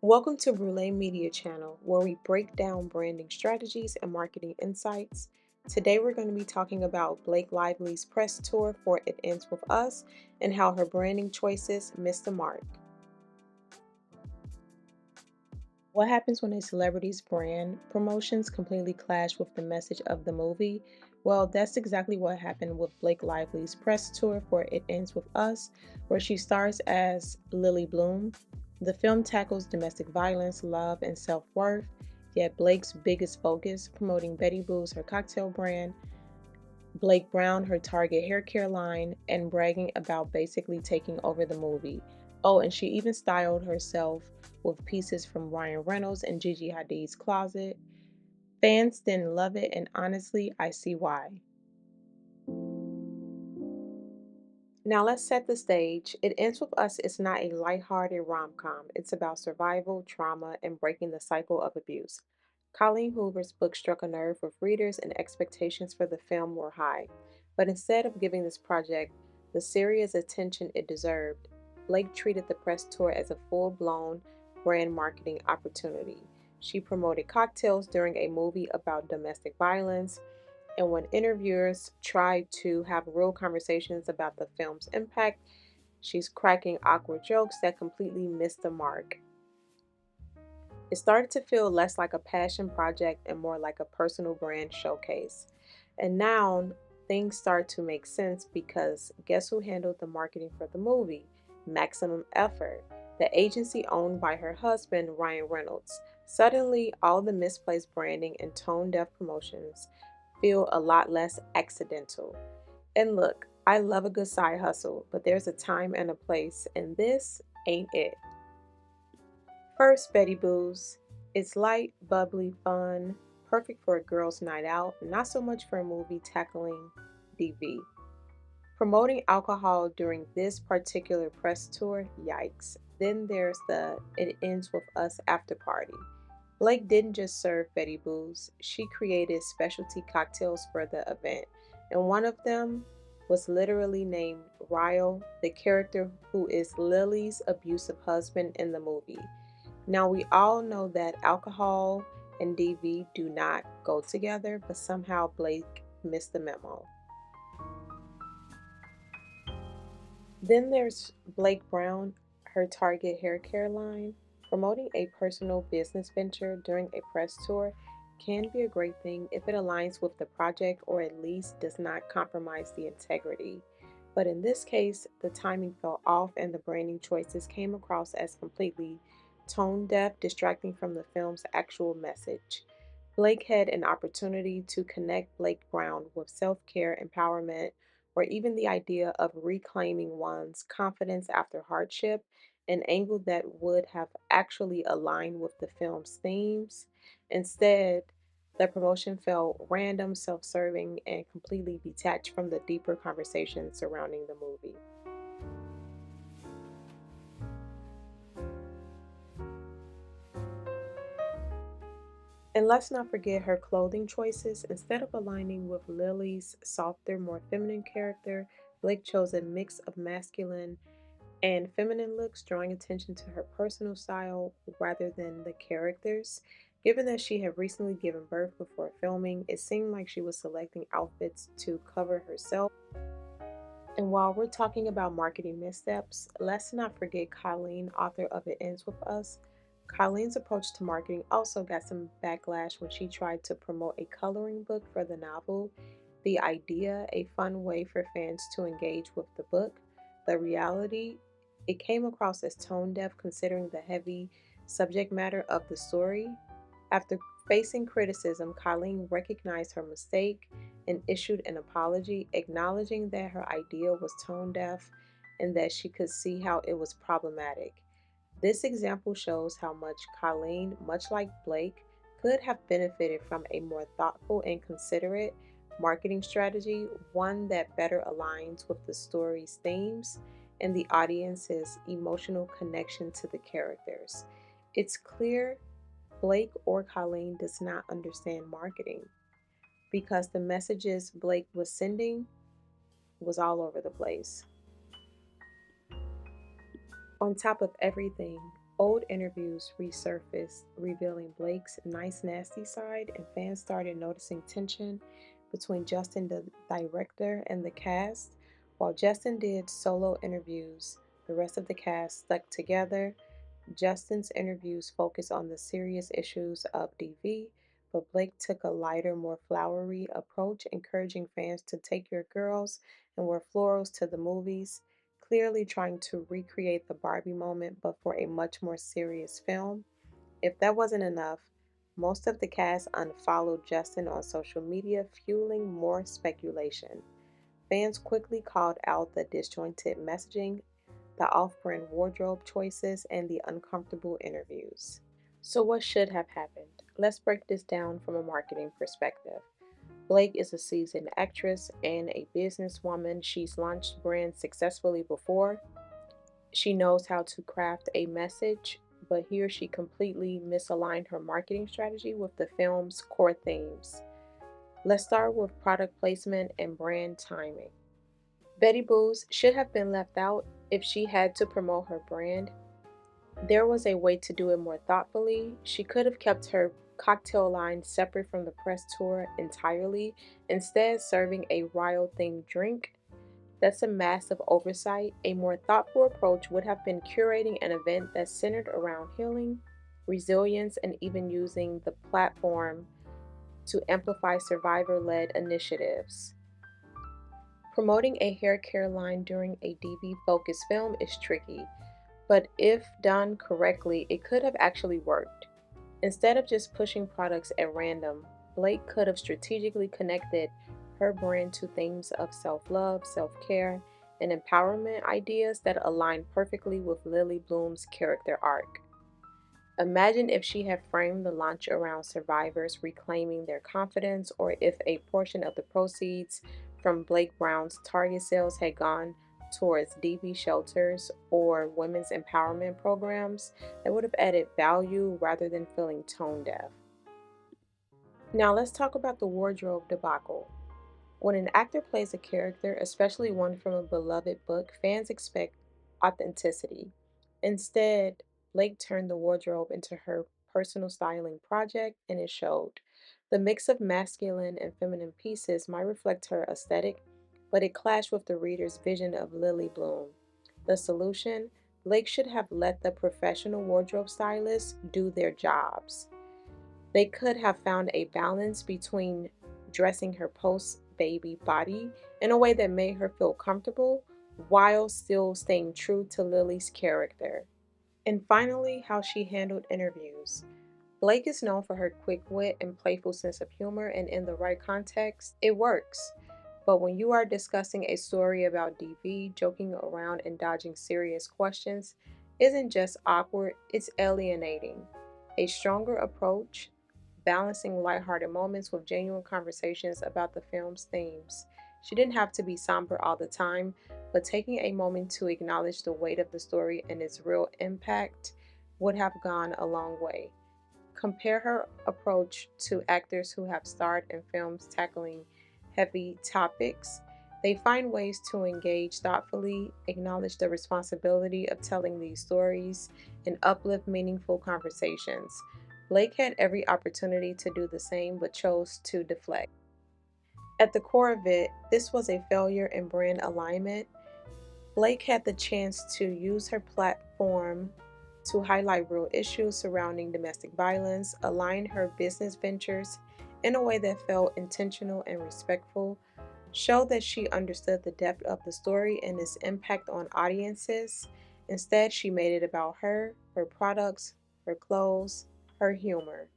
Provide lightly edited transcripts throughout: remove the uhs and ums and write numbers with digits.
Welcome to Brule Media Channel, where we break down branding strategies and marketing insights. Today, we're going to be talking about Blake Lively's press tour for It Ends With Us and how her branding choices missed the mark. What happens when a celebrity's brand promotions completely clash with the message of the movie? Well, that's exactly what happened with Blake Lively's press tour for It Ends With Us, where she stars as Lily Bloom. The film tackles domestic violence, love, and self worth, yet Blake's biggest focus, promoting Betty Boo's her cocktail brand, Blake Brown her Target haircare line, and bragging about basically taking over the movie. Oh, and she even styled herself with pieces from Ryan Reynolds and Gigi Hadid's closet. Fans didn't love it, and honestly, I see why. Now let's set the stage. It Ends With Us is not a lighthearted rom-com. It's about survival, trauma, and breaking the cycle of abuse. Colleen Hoover's book struck a nerve with readers and expectations for the film were high. But instead of giving this project the serious attention it deserved, Blake treated the press tour as a full-blown brand marketing opportunity. She promoted cocktails during a movie about domestic violence, and when interviewers tried to have real conversations about the film's impact, she's cracking awkward jokes that completely missed the mark. It started to feel less like a passion project and more like a personal brand showcase. And now things start to make sense because guess who handled the marketing for the movie? Maximum Effort, the agency owned by her husband, Ryan Reynolds. Suddenly, all the misplaced branding and tone deaf promotions feel a lot less accidental. And look, I love a good side hustle, but there's a time and a place, and this ain't it. First, Betty Boo's. It's light, bubbly, fun, perfect for a girls' night out, not so much for a movie tackling DV. Promoting alcohol during this particular press tour, yikes. Then there's the It Ends With Us after party. Blake didn't just serve Betty Boo's, she created specialty cocktails for the event, and one of them was literally named Ryle, the character who is Lily's abusive husband in the movie. Now, we all know that alcohol and DV do not go together, but somehow Blake missed the memo. Then there's Blake Brown, her Target hair care line. Promoting a personal business venture during a press tour can be a great thing if it aligns with the project or at least does not compromise the integrity. But in this case, the timing fell off and the branding choices came across as completely tone deaf, distracting from the film's actual message. Blake had an opportunity to connect Blake Brown with self care, empowerment, or even the idea of reclaiming one's confidence after hardship, an angle that would have actually aligned with the film's themes. Instead, the promotion felt random, self serving, and completely detached from the deeper conversation surrounding the movie. And let's not forget her clothing choices. Instead of aligning with Lily's softer, more feminine character, Blake chose a mix of masculine and feminine looks, drawing attention to her personal style rather than the characters. Given that she had recently given birth before filming, it seemed like she was selecting outfits to cover herself. And while we're talking about marketing missteps, let's not forget Colleen, author of It Ends With Us. Colleen's approach to marketing also got some backlash when she tried to promote a coloring book for the novel. The idea, a fun way for fans to engage with the book. The reality, it came across as tone deaf considering the heavy subject matter of the story. After facing criticism, Colleen recognized her mistake and issued an apology, acknowledging that her idea was tone deaf and that she could see how it was problematic. This example shows how much Colleen, much like Blake, could have benefited from a more thoughtful and considerate marketing strategy, one that better aligns with the story's themes and the audience's emotional connection to the characters. It's clear Blake or Colleen does not understand marketing because the messages Blake was sending was all over the place. On top of everything, Old interviews resurfaced, revealing Blake's nice nasty side, and fans started noticing tension between Justin, the director, and the cast. While Justin did solo interviews, the rest of the cast stuck together. Justin's interviews focused on the serious issues of DV, but Blake took a lighter, more flowery approach, encouraging fans to take your girls and wear florals to the movies, clearly trying to recreate the Barbie moment, but for a much more serious film. If that wasn't enough, most of the cast unfollowed Justin on social media, fueling more speculation. Fans quickly called out the disjointed messaging, the off brand wardrobe choices, and the uncomfortable interviews. So, what should have happened? Let's break this down from a marketing perspective. Blake is a seasoned actress and a businesswoman. She's launched brands successfully before. She knows how to craft a message, but here she completely misaligned her marketing strategy with the film's core themes. Let's start with product placement and brand timing. Betty Boos should have been left out if she had to promote her brand. There was a way to do it more thoughtfully. She could have kept her cocktail line separate from the press tour entirely, instead, serving a royal themed drink. That's a massive oversight. A more thoughtful approach would have been curating an event that centered around healing, resilience, and even using the platform to amplify survivor led initiatives. Promoting a hair care line during a DV focused film is tricky, but if done correctly, it could have actually worked. Instead of just pushing products at random, Blake could have strategically connected her brand to themes of self love, self care, and empowerment ideas that align perfectly with Lily Bloom's character arc. Imagine if she had framed the launch around survivors reclaiming their confidence, or if a portion of the proceeds from Blake Brown's Target sales had gone towards DV shelters or women's empowerment programs that would have added value rather than feeling tone deaf. Now, let's talk about the wardrobe debacle. When an actor plays a character, especially one from a beloved book, fans expect authenticity. Instead, Blake turned the wardrobe into her personal styling project, and it showed. The mix of masculine and feminine pieces might reflect her aesthetic, but it clashed with the reader's vision of Lily Bloom. The solution: Blake should have let the professional wardrobe stylists do their jobs. They could have found a balance between dressing her post baby body in a way that made her feel comfortable while still staying true to Lily's character. And finally, how she handled interviews. Blake is known for her quick wit and playful sense of humor, and in the right context, it works. But when you are discussing a story about DV, joking around and dodging serious questions isn't just awkward, it's alienating. A stronger approach, balancing lighthearted moments with genuine conversations about the film's themes. She didn't have to be somber all the time, but taking a moment to acknowledge the weight of the story and its real impact would have gone a long way. Compare her approach to actors who have starred in films tackling heavy topics. They find ways to engage thoughtfully, acknowledge the responsibility of telling these stories, and uplift meaningful conversations. Blake had every opportunity to do the same but chose to deflect. At the core of it, this was a failure in brand alignment. Blake had the chance to use her platform to highlight real issues surrounding domestic violence, align her business ventures in a way that felt intentional and respectful, show that she understood the depth of the story and its impact on audiences. Instead, she made it about her, her products, her clothes, her humor.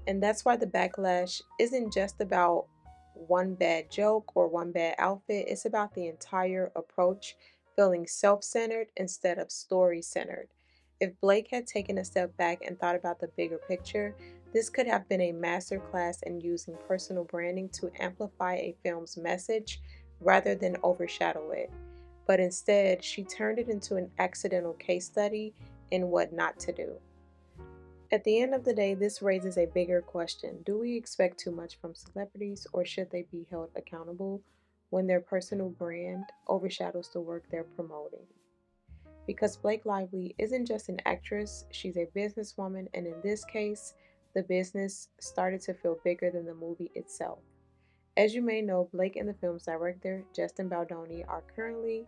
And that's why the backlash isn't just about one bad joke or one bad outfit, it's about the entire approach feeling self centered instead of story centered. If Blake had taken a step back and thought about the bigger picture, this could have been a masterclass in using personal branding to amplify a film's message rather than overshadow it. But instead, she turned it into an accidental case study in what not to do. At the end of the day, this raises a bigger question. Do we expect too much from celebrities, or should they be held accountable when their personal brand overshadows the work they're promoting? Because Blake Lively isn't just an actress, she's a businesswoman, and in this case, the business started to feel bigger than the movie itself. As you may know, Blake and the film's director, Justin Baldoni, are currently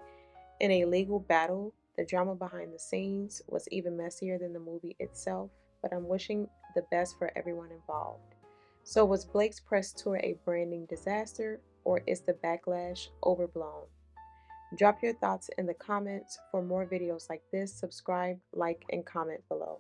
in a legal battle. The drama behind the scenes was even messier than the movie itself, but I'm wishing the best for everyone involved. So, was Blake's press tour a branding disaster, or is the backlash overblown? Drop your thoughts in the comments. For more videos like this, subscribe, like, and comment below.